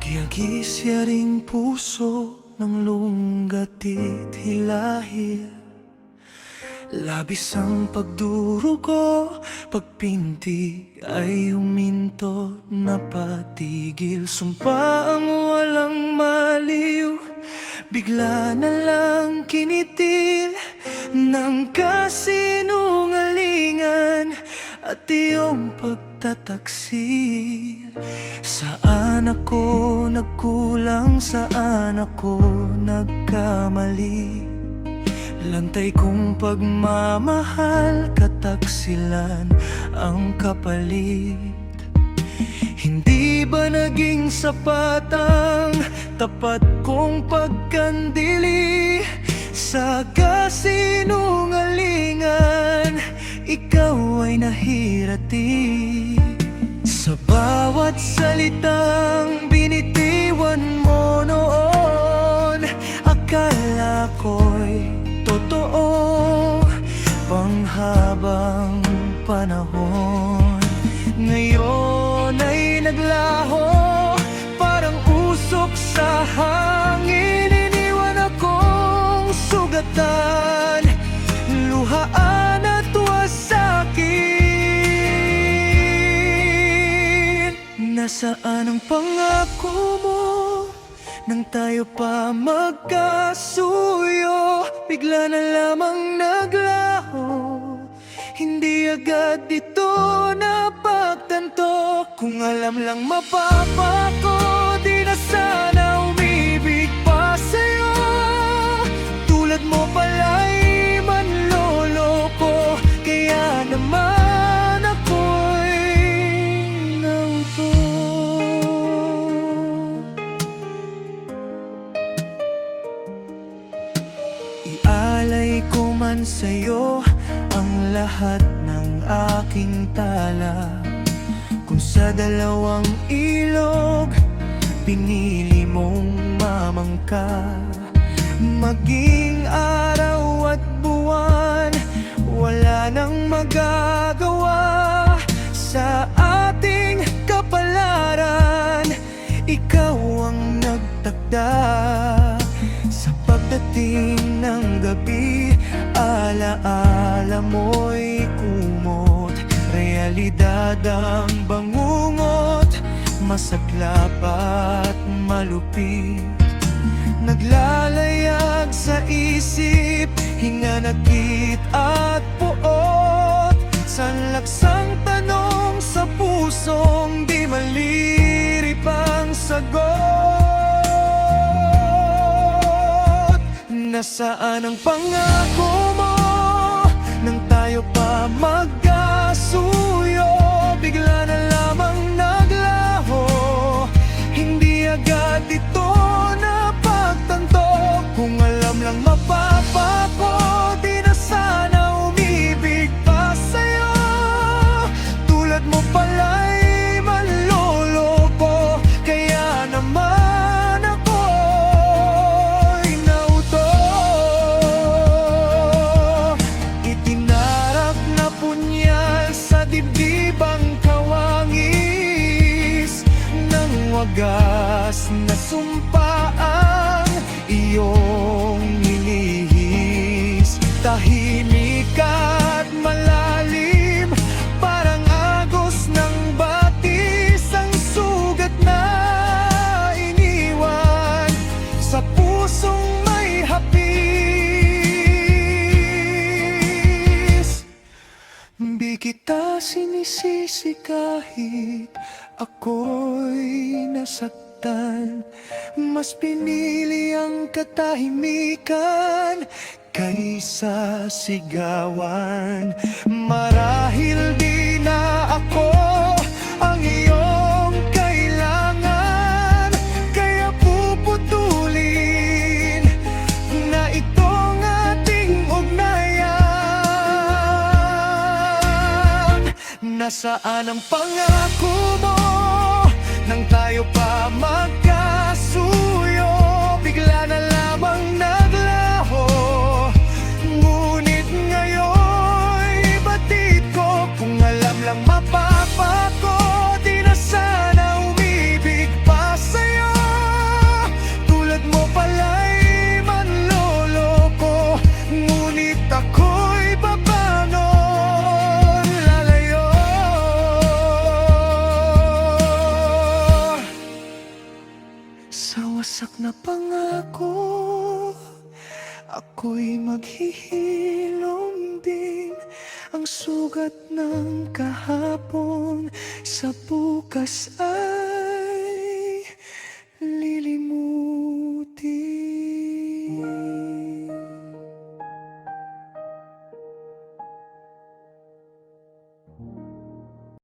Giagisya ring puso ng lunggat at hilahil. Labis ang pagdurugo, pagpinti ay huminto, napatigil. Sumpa ang walang maliw, bigla na lang kinitil ng kasinungalingan at iyong pagtataksil. Saan ako nagkulang, saan ako nagkamali? Lantay kong pagmamahal, kataksilan ang kapalit. Hindi ba naging sapat ang tapat kong pagkandili? Sa kasinungalingan, ikaw ay nahirati. Sa bawat salitang binitiwan mo noon, akala ko'y totoo panghabang panahon. Ngayon ay naglaho, parang usok sa hangin. Iniwan akong sugatan, luhaan at wasakin. Nasaan ang pangako mo nang tayo pa magkasuyo? Bigla na lamang naglaho, hindi agad ito napagtanto. Kung alam lang mapapa ko, di na sana umibig pa sa'yo. Tulad mo pala'y manloloko, kaya naman ako'y nauto. Ialay ko man sa'yo ang lahat ng aking tala. Kung sa dalawang ilog pinili mong mamangka, maging araw at buwan, wala nang magagawa sa ating kapalaran. Ikaw ang nagtakda. Sa pagdating ng gabi, alaala mo'y kumot. Realidad ang bangungot, masaklap at malupit. Naglalayag sa isip, hinanakit at puot. Sanlaksang tanong sa pusong di malirip ang sagot. Nasaan ang pangako mo nang tayo pa magkasuyo? Bigla na lamang naglaho, hindi agad ito napagtanto. Kung alam lang mapapa ko, di na sana umibig pa sa'yo. Tulad mo pala'y manloloko, kaya naman ako'y nauto. Itinarak na punyal sa dibdibang kawangis, nang wagas na sumpa ang iyong nilihis. Tahimik at malalim, parang agos ng batis ang sugat na iniwan sa pusong may hapis. Di kita sinisisi kahit ako'y nasaktan. Mas pinili ang katahimikan kaysa sigawan. Marahil di na ako ang iyong kailangan, kaya puputulin na itong ating ugnayan. Nasaan ang pangako mo nang tayo pa magkasuyo? Bigla na lamang naglaho, ngunit ngayon'y batid ko. Kung alam lang mapapa ko, di na sana umibig pa sa'yo. wasak na pangako, ako'y maghihilom din. Ang sugat ng kahapon sa bukas